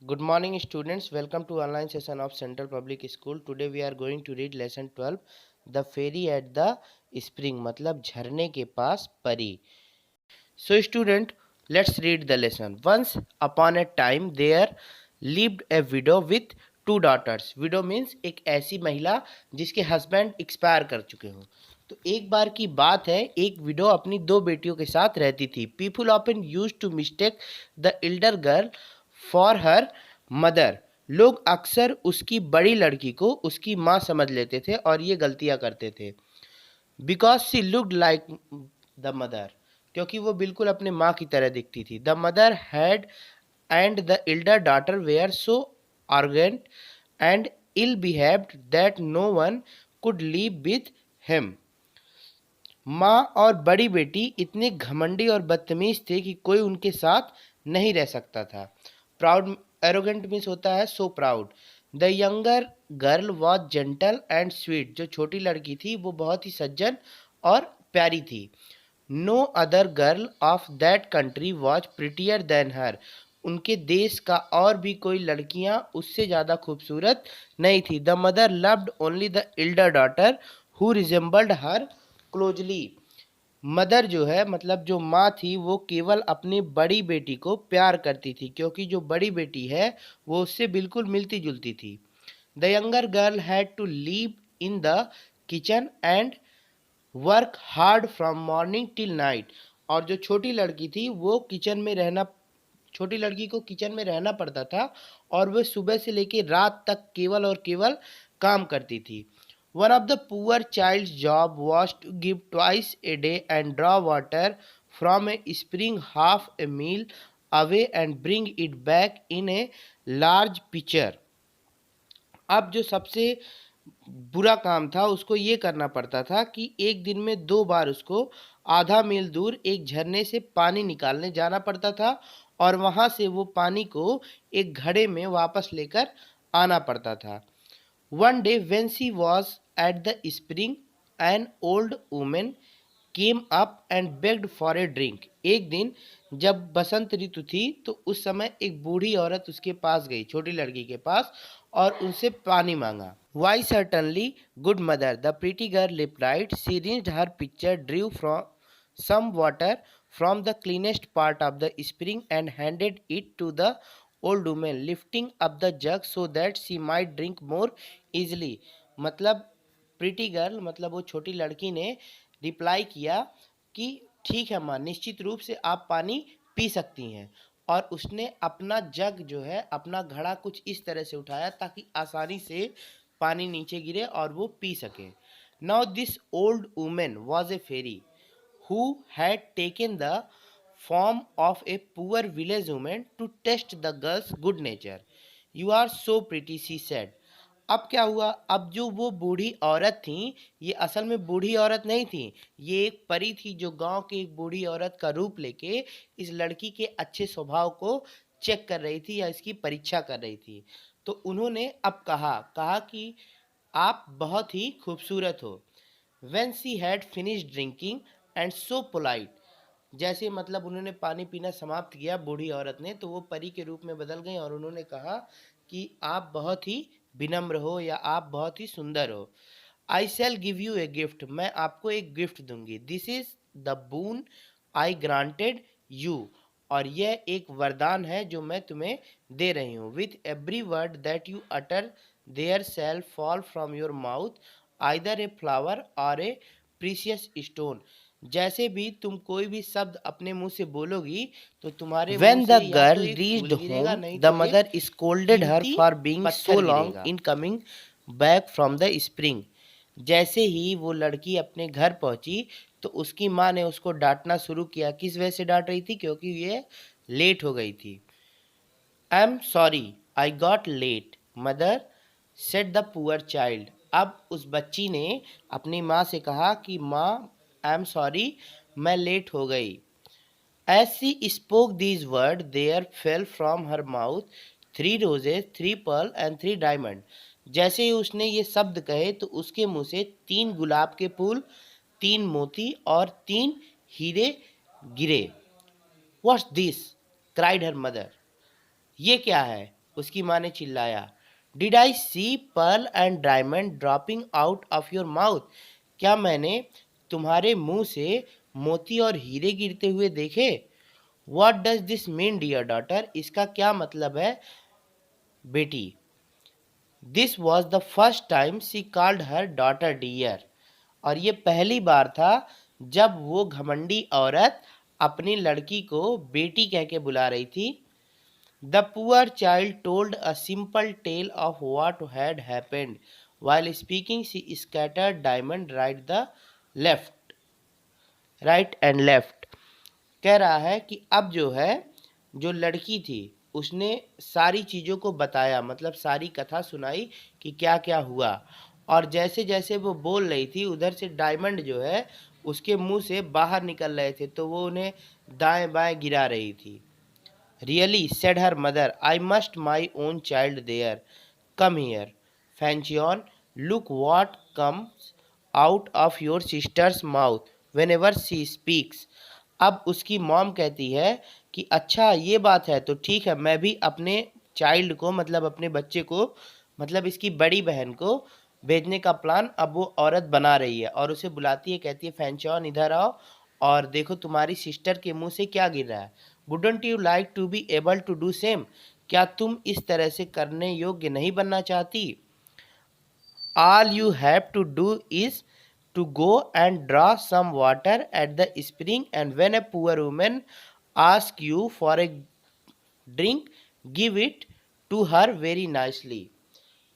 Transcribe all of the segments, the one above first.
Good morning, students. Welcome to online session of Central Public School. Today we are going to read lesson 12, The Fairy at the Spring. मतलब झरने के पास परी. So, student, let's read the lesson. Once upon a time, there lived a widow with two daughters. Widow means एक ऐसी महिला जिसके husband expire कर चुके हों. तो एक बार की बात है, एक विडो अपनी दो बेटियों के साथ रहती थी. People often use to mistake the elder girl for her mother. लोग अक्सर उसकी बड़ी लड़की को उसकी माँ समझ लेते थे और ये गलतियाँ करते थे. Because she looked like the mother, क्योंकि वो बिल्कुल अपने माँ की तरह दिखती थी. The mother had and the elder daughter were so arrogant एंड ill behaved that no one could live with him. माँ और बड़ी बेटी इतने घमंडी और बदतमीज थे कि कोई उनके साथ नहीं रह सकता था. प्राउड, एरोगेंट मीन्स होता है so proud. The younger girl was gentle and sweet. जो छोटी लड़की थी वो बहुत ही सज्जन और प्यारी थी. No other girl of that country was prettier than her. उनके देश का और भी कोई लड़कियां उससे ज़्यादा खूबसूरत नहीं थी. The mother loved only the elder daughter who resembled her closely. Mother जो है मतलब जो माँ थी वो केवल अपनी बड़ी बेटी को प्यार करती थी, क्योंकि जो बड़ी बेटी है वो उससे बिल्कुल मिलती जुलती थी. The younger girl had to live in the kitchen and work hard from morning till night. और जो छोटी लड़की थी वो किचन में रहना, छोटी लड़की को किचन में रहना पड़ता था और वह सुबह से लेकर रात तक केवल और केवल काम करती थी. One of the poor child's job was to give twice a day and draw water from a spring half a mile away and bring it back in a large pitcher. अब जो सबसे बुरा काम था उसको ये करना पड़ता था कि एक दिन में 2 बार उसको आधा मील दूर एक झरने से पानी निकालने जाना पड़ता था और वहाँ से वो पानी को एक घड़े में वापस लेकर आना पड़ता था. One day when she was at the spring, an old woman came up and begged for a drink. एक दिन जब बसंत ऋतु थी तो उस समय एक बूढ़ी औरत उसके पास गई, छोटी लड़की के पास, और उनसे पानी मांगा. Why certainly, good mother, the pretty girl replied. She rinsed her pitcher, drew from some water from the cleanest part of the spring and handed it to the old woman, lifting up the jug so that she might drink more easily. मतलब pretty girl मतलब वो छोटी लड़की ने reply किया कि ठीक है माँ, निश्चित रूप से आप पानी पी सकती हैं. और उसने अपना जग जो है, अपना घड़ा कुछ इस तरह से उठाया ताकि आसानी से पानी नीचे गिरे और वो पी सके. Now this old women was a fairy who had taken the form of a poor village woman to test the girl's good nature. You are so pretty, she said. अब क्या हुआ, अब जो वो बूढ़ी औरत थी ये असल में बूढ़ी औरत नहीं थी, ये एक परी थी जो गांव की एक बूढ़ी औरत का रूप लेके इस लड़की के अच्छे स्वभाव को चेक कर रही थी या इसकी परीक्षा कर रही थी. तो उन्होंने अब कहा कि आप बहुत ही खूबसूरत हो. When she had finished drinking and so polite, जैसे मतलब उन्होंने पानी पीना समाप्त किया बूढ़ी औरत ने, तो वो परी के रूप में बदल गई और उन्होंने कहा कि आप बहुत ही विनम्र हो या आप बहुत ही सुंदर हो. I shall give you a gift, मैं आपको एक गिफ्ट दूंगी. This is the boon I granted you, और यह एक वरदान है जो मैं तुम्हें दे रही हूँ. With every word that you utter there shall fall from your mouth either a flower or a precious stone. जैसे भी तुम कोई भी शब्द अपने मुंह से बोलोगी तो तुम्हारे When मुंह the से या तो girl एक reached फूल गिरेगा, home, नहीं the तो एक mother scolded her कीमती for being so पत्थर long गिरेगा. in coming back from the spring. जैसे ही वो लड़की अपने घर पहुंची तो उसकी माँ ने उसको डांटना शुरू किया. किस वजह से डांट रही थी? क्योंकि ये लेट हो गई थी. I am sorry I got late mother, said the poor child. अब उस बच्ची ने अपनी माँ से कहा कि माँ, आई एम सॉरी, मैं लेट हो गई. As she spoke these words, there fell from her mouth 3 roses, 3 pearls and 3 diamonds. जैसे ही उसने ये शब्द कहे तो उसके मुंह से 3 गुलाब के फूल, 3 मोती और 3 हीरे गिरे. What's this? cried her mother. ये क्या है? उसकी माँ ने चिल्लाया। Did I see pearl and diamond dropping out of your mouth? क्या मैंने तुम्हारे मुंह से मोती और हीरे गिरते हुए देखे? What does this mean dear daughter? इसका क्या मतलब है बेटी? This was the first time she called her daughter dear. और ये पहली बार था जब वो घमंडी औरत अपनी लड़की को बेटी कह के बुला रही थी। The poor child told a simple tale of what had happened. While speaking, she scattered diamond right and left. कह रहा है कि अब जो है, जो लड़की थी उसने सारी चीज़ों को बताया, मतलब सारी कथा सुनाई कि क्या क्या हुआ। और जैसे जैसे वो बोल रही थी उधर से डायमंड जो है उसके मुंह से बाहर निकल रहे थे, तो वो उन्हें दाएं बाएं गिरा रही थी। Really said her mother, I must my own child there. Come here Fanchon, look what comes out of your sister's mouth whenever she speaks. अब उसकी मॉम कहती है कि अच्छा ये बात है, तो ठीक है, मैं भी अपने चाइल्ड को, मतलब अपने बच्चे को, मतलब इसकी बड़ी बहन को भेजने का प्लान अब वो औरत बना रही है। और उसे बुलाती है, कहती है फैंचॉन इधर आओ और देखो तुम्हारी सिस्टर के मुंह से क्या गिर रहा है। Wouldn't you like to be able to do same? क्या तुम इस तरह से करने योग्य नहीं बनना चाहती? All you have to do is to go and draw some water at the spring, and when a poor woman asks you for a drink, give it to her very nicely.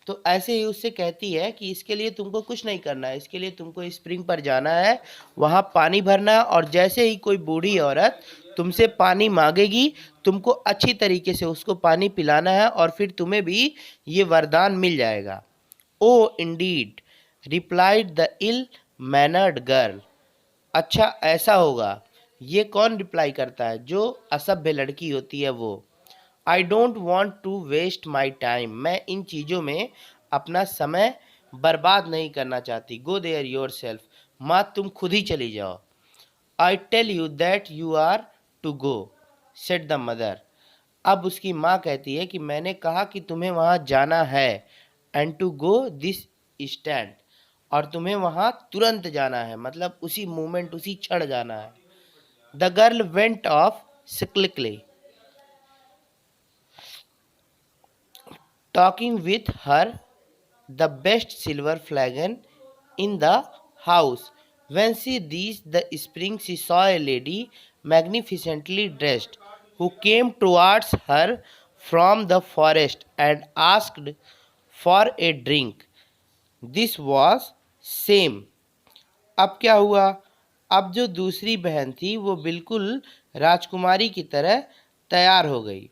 तो ऐसे ही उससे कहती है कि इसके लिए तुमको कुछ नहीं करना है, इसके लिए तुमको स्प्रिंग पर जाना है, वहाँ पानी भरना है, और जैसे ही कोई बूढ़ी औरत तुमसे पानी मांगेगी, तुमको अच्छी तरीके से उसको पानी पिलाना है, और फिर तुम्हें भी ये वरदान मिल जाएगा। Oh indeed, replied the ill mannered girl. अच्छा ऐसा होगा। ये कौन रिप्लाई करता है? जो असभ्य लड़की होती है वो। I don't want to waste my time, मैं इन चीज़ों में अपना समय बर्बाद नहीं करना चाहती। गो देयर योर सेल्फ, माँ तुम खुद ही चली जाओ। I tell you that you are to go, said the mother. अब उसकी माँ कहती है कि मैंने कहा कि तुम्हें वहाँ जाना है, and to go this stand, और तुम्हें वहाँ तुरंत जाना है, मतलब उसी मोमेंट, उसी क्षण जाना है। The girl went off sulkily, talking with her the best silver flagon in the house. When she reached the spring, she saw a lady magnificently dressed who came towards her from the forest and asked for a drink. This was same. अब क्या हुआ? अब जो दूसरी बहन थी वो बिल्कुल राजकुमारी की तरह तैयार हो गई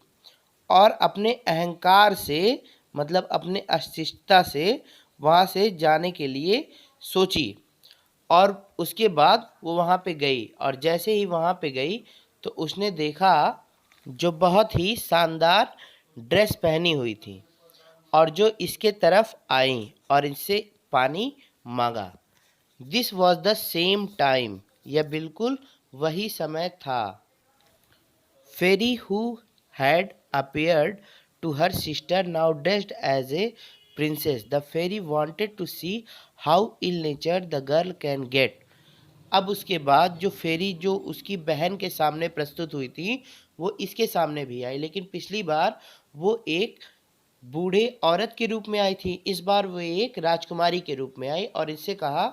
और अपने अहंकार से, मतलब अपने अस्तित्वता से वहाँ से जाने के लिए सोची। और उसके बाद वो वहाँ पे गई, और जैसे ही वहाँ पे गई तो उसने देखा जो बहुत ही शानदार ड्रेस पहनी हुई थी, और जो इसके तरफ आई और इससे पानी मांगा। This was the same time, यह बिल्कुल वही समय था। फेरी who had appeared to her sister, now dressed as a princess. The fairy wanted to see how ill-natured the girl can get. अब उसके बाद जो फेरी जो उसकी बहन के सामने प्रस्तुत हुई थी वो इसके सामने भी आई, लेकिन पिछली बार वो एक बूढ़े औरत के रूप में आई थी, इस बार वो एक राजकुमारी के रूप में आई और इससे कहा,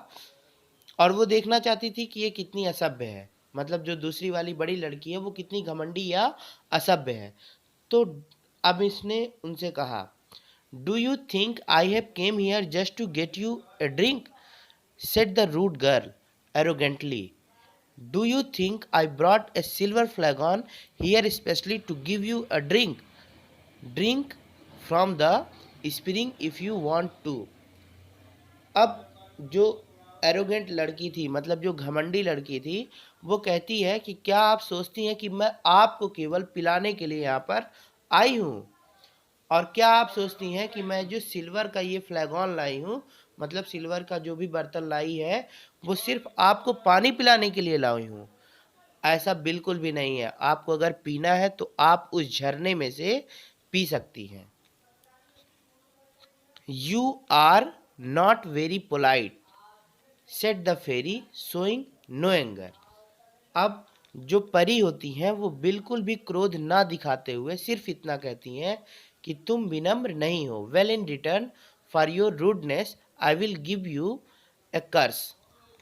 और वो देखना चाहती थी कि ये कितनी असभ्य है, मतलब जो दूसरी वाली बड़ी लड़की है वो कितनी घमंडी या असभ्य है। तो अब इसने उनसे कहा, do you think I have came here just to get you a drink, said the rude girl arrogantly. Do you think I brought a silver flagon here specially to give you a drink? Drink from the spring if you want to. अब जो arrogant लड़की थी, मतलब जो घमंडी लड़की थी, वो कहती है कि क्या आप सोचती हैं कि मैं आपको केवल पिलाने के लिए यहाँ पर आई हूँ? और क्या आप सोचती हैं कि मैं जो सिल्वर का ये फ्लैगॉन लाई हूँ, मतलब सिल्वर का जो भी बर्तन लाई है, वो सिर्फ आपको पानी पिलाने के लिए लाई हूँ? ऐसा बिल्कुल भी नहीं है। आपको अगर पीना है तो आप उस झरने में से पी सकती हैं। You are not very polite, said the fairy, showing no anger. अब जो परी होती हैं वो बिल्कुल भी क्रोध ना दिखाते हुए सिर्फ इतना कहती हैं कि तुम विनम्र नहीं हो. Well, in return for your rudeness I will give you a curse.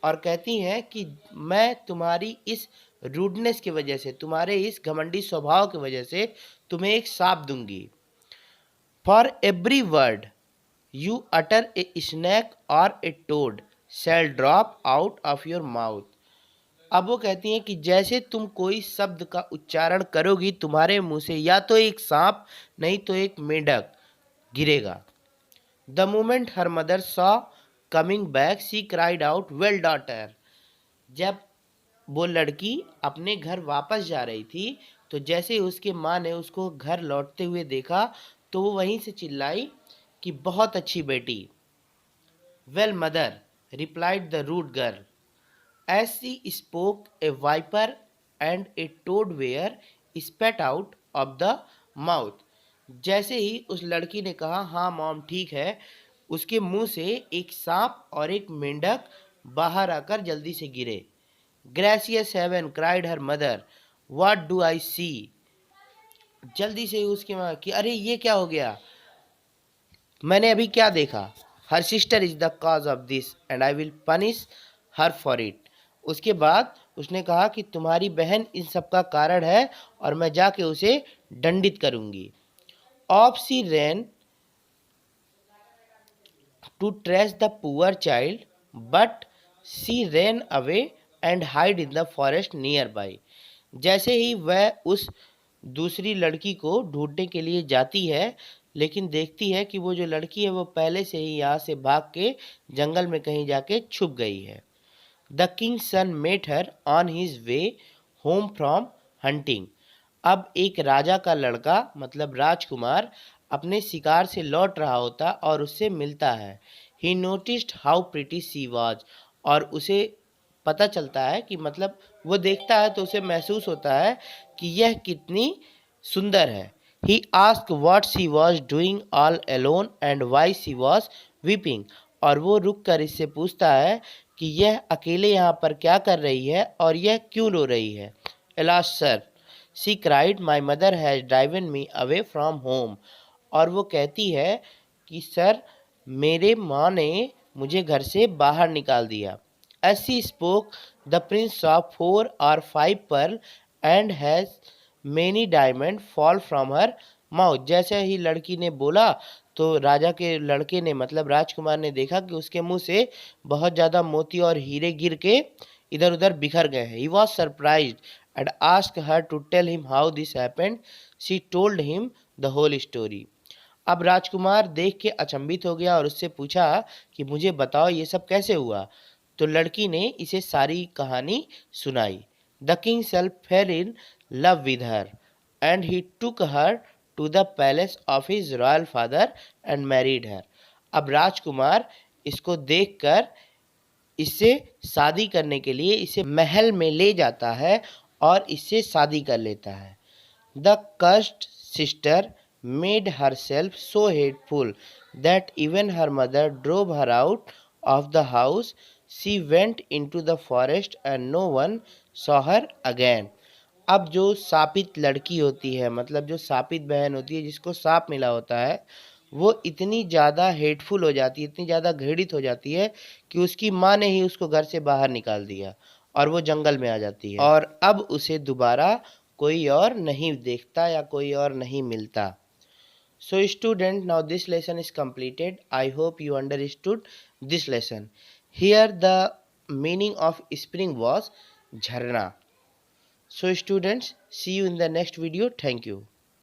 और कहती हैं कि मैं तुम्हारी इस रूडनेस की वजह से, तुम्हारे इस घमंडी स्वभाव की वजह से तुम्हें एक शाप दूंगी. For every word you utter a snake or a toad shall drop out of your mouth. अब वो कहती हैं कि जैसे तुम कोई शब्द का उच्चारण करोगी तुम्हारे मुंह से या तो एक सांप नहीं तो एक मेंढक गिरेगा. The moment her mother saw coming back she cried out, well daughter. जब वो लड़की अपने घर वापस जा रही थी तो जैसे ही उसके माँ ने उसको घर लौटते हुए देखा तो वो वहीं से चिल्लाई कि बहुत अच्छी बेटी. Well mother, replied the rude girl. As she spoke, a viper and a toad were spat out of the mouth. जैसे ही उस लड़की ने कहा हाँ मॉम ठीक है, उसके मुंह से एक सांप और एक मेंढक बाहर आकर जल्दी से गिरे. Gracious heaven, cried her mother, what do I see. जल्दी से उसकी माँ कि अरे ये क्या हो गया, मैंने अभी क्या देखा. Her sister is the cause of this and I will punish her for it. उसके बाद उसने कहा कि तुम्हारी बहन इन सब का कारण है और मैं जाके उसे दंडित करूंगी. Off she ran to trace the poor child but she ran away and hide in the forest near by. जैसे ही वह उस दूसरी लड़की को ढूंढने के लिए जाती है लेकिन देखती है कि वो जो लड़की है वो पहले से ही यहाँ से भाग के जंगल में कहीं जाके छुप गई है. The king's son met her on his way home from hunting. अब एक राजा का लड़का मतलब राजकुमार अपने शिकार से लौट रहा होता और उससे मिलता है. He noticed how pretty she was. और उसे पता चलता है कि मतलब वो देखता है तो उसे महसूस होता है कि यह कितनी सुंदर है. He asked what she was doing all alone and why she was weeping. और वो रुक कर इससे पूछता है कि यह अकेले यहाँ पर क्या कर रही है और यह क्यों रो रही है. Alas sir, she cried, my mother has driven me away from home. और वो कहती है कि सर मेरे माँ ने मुझे घर से बाहर निकाल दिया. As she spoke, the prince saw 4 or 5 pearls and has many diamonds fall from her mouth. जैसे ही लड़की ने बोला तो राजा के लड़के ने मतलब राजकुमार ने देखा कि उसके मुंह से बहुत ज़्यादा मोती और हीरे गिर के इधर उधर बिखर गए हैं. He was surprised and asked her to tell him how this happened. She told him the whole story. अब राजकुमार देख के अचंभित हो गया और उससे पूछा कि मुझे बताओ ये सब कैसे हुआ. तो लड़की ने इसे सारी कहानी सुनाई. The king self fell in love with her and he took her to the palace of his royal father and married her. अब राजकुमार इसको देखकर इससे शादी करने के लिए इसे महल में ले जाता है और इससे शादी कर लेता है. The cursed sister made herself so hateful that even her mother drove her out of the house. She went into the forest and no one saw her again. अब जो शापित लड़की होती है मतलब जो शापित बहन होती है जिसको शाप मिला होता है वो इतनी ज़्यादा हेटफुल हो जाती है, इतनी ज़्यादा घृणित हो जाती है कि उसकी माँ ने ही उसको घर से बाहर निकाल दिया और वो जंगल में आ जाती है और अब उसे दोबारा कोई और नहीं देखता या कोई और नहीं मिलता. So student, now this lesson is completed. I hope you understood this lesson. Here the meaning of spring was jharna. So students, see you in the next video. Thank you.